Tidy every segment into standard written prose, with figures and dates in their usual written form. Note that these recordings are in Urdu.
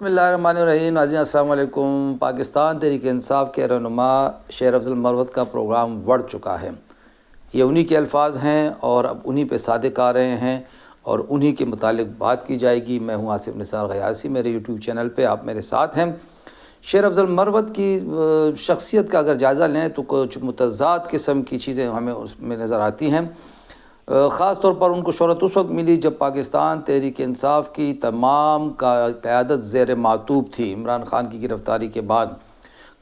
بسم اللہ الرحمن الرحیم. ناظرین السلام علیکم. پاکستان تحریک انصاف کے رہنما شیر افضل مروت کا پروگرام بڑھ چکا ہے. یہ انہی کے الفاظ ہیں اور اب انہی پہ صادق آ رہے ہیں اور انہی کے متعلق بات کی جائے گی. میں ہوں آصف نثار غیاثی. میرے یوٹیوب چینل پہ آپ میرے ساتھ ہیں. شیر افضل مروت کی شخصیت کا اگر جائزہ لیں تو کچھ متضاد قسم کی چیزیں ہمیں اس میں نظر آتی ہیں. خاص طور پر ان کو شہرت اس وقت ملی جب پاکستان تحریک انصاف کی تمام قیادت زیر معطوب تھی. عمران خان کی گرفتاری کے بعد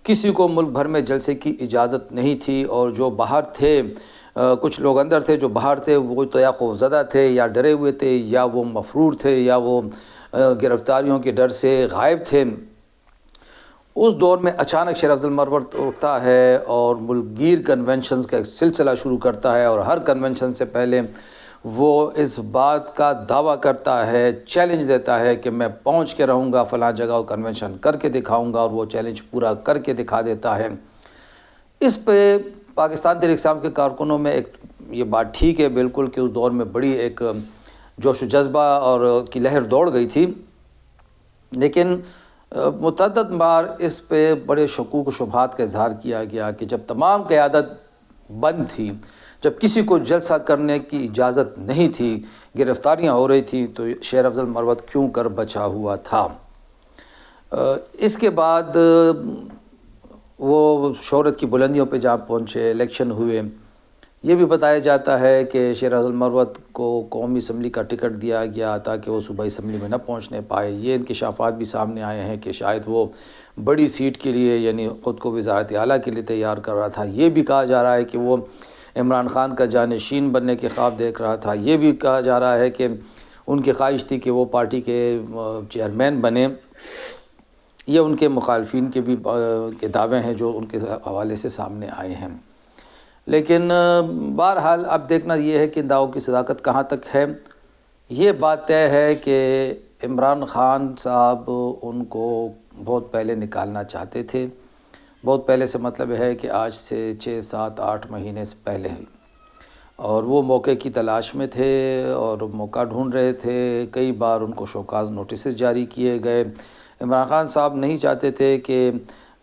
کسی کو ملک بھر میں جلسے کی اجازت نہیں تھی اور جو باہر تھے، کچھ لوگ اندر تھے، جو باہر تھے وہ تو یا خوفزدہ تھے یا ڈرے ہوئے تھے یا وہ مفرور تھے یا وہ گرفتاریوں کے ڈر سے غائب تھے. اس دور میں اچانک شیر افضل مروت اٹھتا ہے اور ملک گیر کنونشنز کا ایک سلسلہ شروع کرتا ہے اور ہر کنونشن سے پہلے وہ اس بات کا دعویٰ کرتا ہے، چیلنج دیتا ہے کہ میں پہنچ کے رہوں گا فلاں جگہ اور کنونشن کر کے دکھاؤں گا، اور وہ چیلنج پورا کر کے دکھا دیتا ہے. اس پہ پاکستان تحریک انصاف کے کارکنوں میں ایک یہ بات ٹھیک ہے بالکل کہ اس دور میں بڑی ایک جوش و جذبہ اور کی لہر دوڑ گئی تھی، لیکن متعدد بار اس پہ بڑے شکوک و شبہات کا اظہار کیا گیا کہ جب تمام قیادت بند تھی، جب کسی کو جلسہ کرنے کی اجازت نہیں تھی، گرفتاریاں ہو رہی تھیں، تو شیر افضل مروت کیوں کر بچا ہوا تھا. اس کے بعد وہ شہرت کی بلندیوں پہ جہاں پہنچے، الیکشن ہوئے. یہ بھی بتایا جاتا ہے کہ شیر افضل مروت کو قومی اسمبلی کا ٹکٹ دیا گیا تاکہ وہ صوبائی اسمبلی میں نہ پہنچنے پائے. یہ انکشافات بھی سامنے آئے ہیں کہ شاید وہ بڑی سیٹ کے لیے یعنی خود کو وزارت اعلیٰ کے لیے تیار کر رہا تھا. یہ بھی کہا جا رہا ہے کہ وہ عمران خان کا جانشین بننے کے خواب دیکھ رہا تھا. یہ بھی کہا جا رہا ہے کہ ان کی خواہش تھی کہ وہ پارٹی کے چیئرمین بنے. یہ ان کے مخالفین کے بھی کے دعوے ہیں جو ان کے حوالے سے سامنے آئے ہیں. لیکن بہرحال اب دیکھنا یہ ہے کہ ان دعووں کی صداقت کہاں تک ہے. یہ بات طے ہے کہ عمران خان صاحب ان کو بہت پہلے نکالنا چاہتے تھے. بہت پہلے سے مطلب ہے کہ آج سے 6 7 8 مہینے سے پہلے ہی، اور وہ موقع کی تلاش میں تھے اور موقع ڈھونڈ رہے تھے. کئی بار ان کو شوکاز نوٹسز جاری کیے گئے. عمران خان صاحب نہیں چاہتے تھے کہ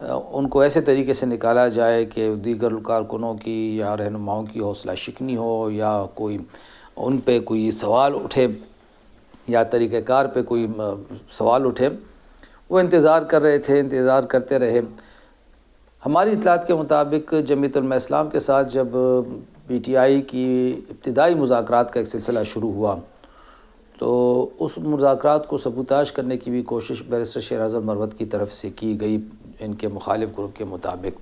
ان کو ایسے طریقے سے نکالا جائے کہ دیگر کارکنوں کی یا رہنماؤں کی حوصلہ شکنی ہو یا کوئی ان پہ کوئی سوال اٹھے یا طریقہ کار پہ کوئی سوال اٹھے. وہ انتظار کر رہے تھے، انتظار کرتے رہے. ہماری اطلاعات کے مطابق جمعیت علماء اسلام کے ساتھ جب پی ٹی آئی کی ابتدائی مذاکرات کا ایک سلسلہ شروع ہوا تو اس مذاکرات کو سبوتاژ کرنے کی بھی کوشش بیرسٹر شیر افضل مروت کی طرف سے کی گئی ان کے مخالف گروپ کے مطابق.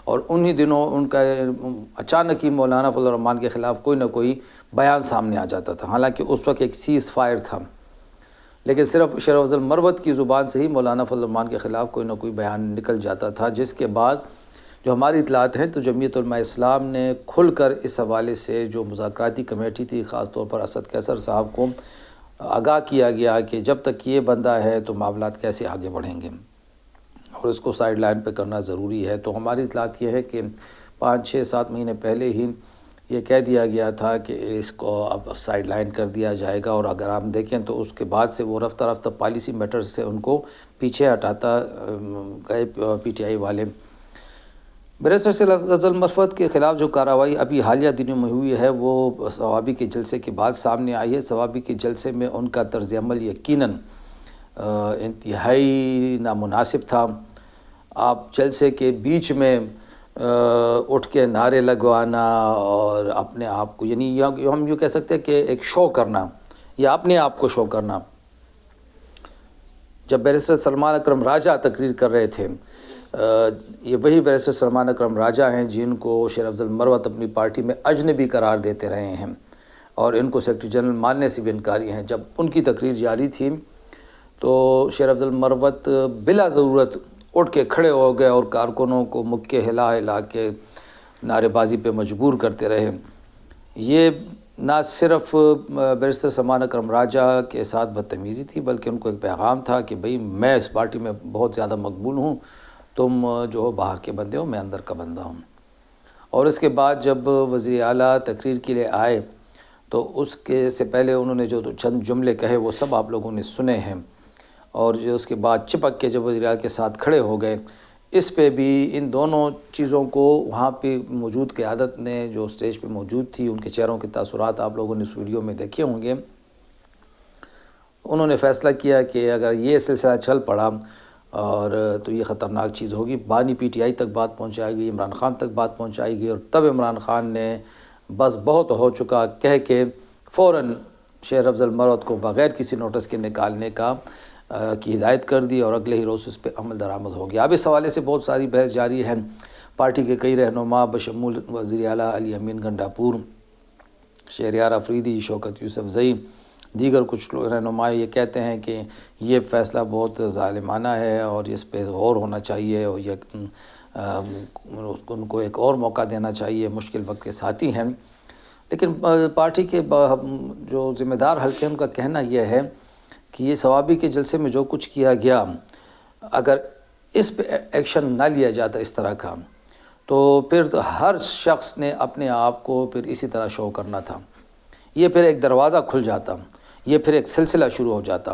اور انہی دنوں ان کا اچانک ہی مولانا فضل الرحمان کے خلاف کوئی نہ کوئی بیان سامنے آ جاتا تھا. حالانکہ اس وقت ایک سیز فائر تھا، لیکن صرف شیر افضل مروت کی زبان سے ہی مولانا فضل الرحمان کے خلاف کوئی نہ کوئی بیان نکل جاتا تھا. جس کے بعد جو ہماری اطلاعات ہیں تو جمعیت علماء اسلام نے کھل کر اس حوالے سے جو مذاکراتی کمیٹی تھی، خاص طور پر اسد قیصر صاحب کو آگاہ کیا گیا کہ جب تک یہ بندہ ہے تو معاملات کیسے آگے بڑھیں گے اور اس کو سائیڈ لائن پہ کرنا ضروری ہے. تو ہماری اطلاعات یہ ہے کہ 5 6 7 مہینے پہلے ہی یہ کہہ دیا گیا تھا کہ اس کو اب سائیڈ لائن کر دیا جائے گا. اور اگر آپ دیکھیں تو اس کے بعد سے وہ رفتہ رفتہ پالیسی میٹرز سے ان کو پیچھے ہٹاتا گئے پی ٹی آئی والے. بیرسٹر شیر افضل مروت کے خلاف جو کارروائی ابھی حالیہ دنوں میں ہوئی ہے وہ ثوابی کے جلسے کے بعد سامنے آئی ہے. ثوابی کے جلسے میں ان کا طرز عمل یقیناً انتہائی نامناسب تھا. آپ جلسے کے بیچ میں اٹھ کے نعرے لگوانا اور اپنے آپ کو یعنی ہم یوں کہہ سکتے ہیں کہ ایک شو کرنا یا اپنے آپ کو شو کرنا. جب بیرسٹر سلمان اکرم راجہ تقریر کر رہے تھے، یہ وہی بیرسٹر سلمان اکرم راجہ ہیں جن کو شیر افضل مروت اپنی پارٹی میں اجنبی قرار دیتے رہے ہیں اور ان کو سیکرٹری جنرل ماننے سے بھی انکاری ہیں. جب ان کی تقریر جاری تھی تو شیر افضل مروت بلا ضرورت اٹھ کے کھڑے ہو گئے اور کارکنوں کو مکے ہلا ہلا کے نعرے بازی پہ مجبور کرتے رہے. یہ نہ صرف بیرسٹر سلمان اکرم راجہ کے ساتھ بدتمیزی تھی بلکہ ان کو ایک پیغام تھا کہ بھئی میں اس پارٹی میں بہت زیادہ مقبول ہوں، تم جو ہو باہر کے بندے ہو، میں اندر کا بندہ ہوں. اور اس کے بعد جب وزیر اعلیٰ تقریر کے لیے آئے تو اس کے سے پہلے انہوں نے جو چند جملے کہے وہ سب آپ لوگوں نے سنے ہیں. اور جو اس کے بعد چپک کے جب وزیر اعلیٰ کے ساتھ کھڑے ہو گئے، اس پہ بھی ان دونوں چیزوں کو وہاں پہ موجود قیادت نے جو اسٹیج پہ موجود تھی، ان کے چہروں کے تاثرات آپ لوگوں نے اس ویڈیو میں دیکھے ہوں گے۔ انہوں نے فیصلہ کیا کہ اگر یہ سلسلہ چل پڑا اور تو یہ خطرناک چیز ہوگی، بانی پی ٹی آئی تک بات پہنچائے گی، عمران خان تک بات پہنچائے گی، اور تب عمران خان نے بس بہت ہو چکا کہہ کے فوراً شہر افضل مروت کو بغیر کسی نوٹس کے نکالنے کی ہدایت کر دی، اور اگلے ہی روز اس پہ عمل درآمد ہو گیا۔ اب اس حوالے سے بہت ساری بحث جاری ہے۔ پارٹی کے کئی رہنما بشمول وزیر اعلیٰ علی امین گنڈاپور، شہریار افریدی، شوکت یوسف زئی، دیگر کچھ رہنما یہ کہتے ہیں کہ یہ فیصلہ بہت ظالمانہ ہے اور اس پہ غور ہونا چاہیے، اور یہ ان کو ایک اور موقع دینا چاہیے، مشکل وقت کے ساتھی ہیں۔ لیکن پارٹی کے جو ذمہ دار حلقے ہیں ان کا کہنا یہ ہے کہ یہ ثوابی کے جلسے میں جو کچھ کیا گیا، اگر اس پہ ایکشن نہ لیا جاتا اس طرح کا، تو پھر تو ہر شخص نے اپنے آپ کو پھر اسی طرح شو کرنا تھا، یہ پھر ایک دروازہ کھل جاتا، یہ پھر ایک سلسلہ شروع ہو جاتا۔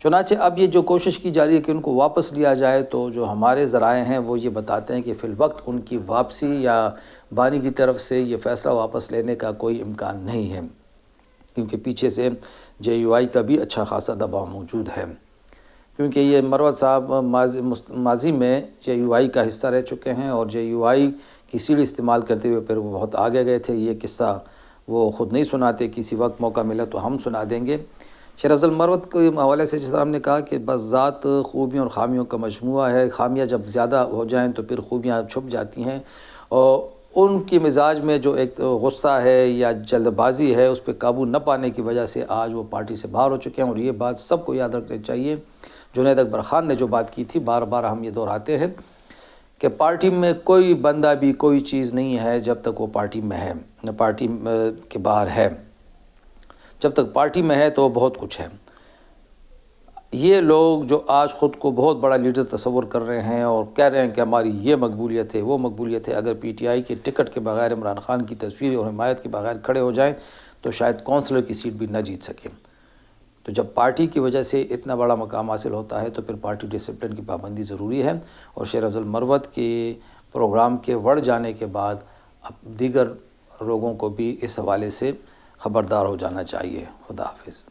چنانچہ اب یہ جو کوشش کی جا رہی ہے کہ ان کو واپس لیا جائے، تو جو ہمارے ذرائع ہیں وہ یہ بتاتے ہیں کہ فی الوقت ان کی واپسی یا بانی کی طرف سے یہ فیصلہ واپس لینے کا کوئی امکان نہیں ہے، کیونکہ پیچھے سے جے یو آئی کا بھی اچھا خاصا دباؤ موجود ہے، کیونکہ یہ مروت صاحب ماضی میں جے یو آئی کا حصہ رہ چکے ہیں، اور جے یو آئی کی سیڑھی استعمال کرتے ہوئے پھر وہ بہت آگے گئے تھے۔ یہ قصہ وہ خود نہیں سناتے، کسی وقت موقع ملا تو ہم سنا دیں گے۔ شہر افضل مروت کے حوالے سے جس طرح ہم نے کہا کہ بس ذات خوبیوں اور خامیوں کا مجموعہ ہے، خامیاں جب زیادہ ہو جائیں تو پھر خوبیاں چھپ جاتی ہیں، اور ان کی مزاج میں جو ایک غصہ ہے یا جلد بازی ہے، اس پہ قابو نہ پانے کی وجہ سے آج وہ پارٹی سے باہر ہو چکے ہیں۔ اور یہ بات سب کو یاد رکھنی چاہیے۔ جنید اکبر خان نے جو بات کی تھی، بار بار ہم یہ دہراتے ہیں کہ پارٹی میں کوئی بندہ بھی کوئی چیز نہیں ہے جب تک وہ پارٹی میں ہے، پارٹی کے باہر ہے۔ جب تک پارٹی میں ہے تو بہت کچھ ہے۔ یہ لوگ جو آج خود کو بہت بڑا لیڈر تصور کر رہے ہیں اور کہہ رہے ہیں کہ ہماری یہ مقبولیت ہے، وہ مقبولیت ہے، اگر پی ٹی آئی کے ٹکٹ کے بغیر عمران خان کی تصویر اور حمایت کے بغیر کھڑے ہو جائیں تو شاید کونسلر کی سیٹ بھی نہ جیت سکیں۔ تو جب پارٹی کی وجہ سے اتنا بڑا مقام حاصل ہوتا ہے تو پھر پارٹی ڈسپلن کی پابندی ضروری ہے، اور شہر افضل مروت کے پروگرام کے بڑھ جانے کے بعد اب دیگر لوگوں کو بھی اس حوالے سے خبردار ہو جانا چاہیے۔ خدا حافظ۔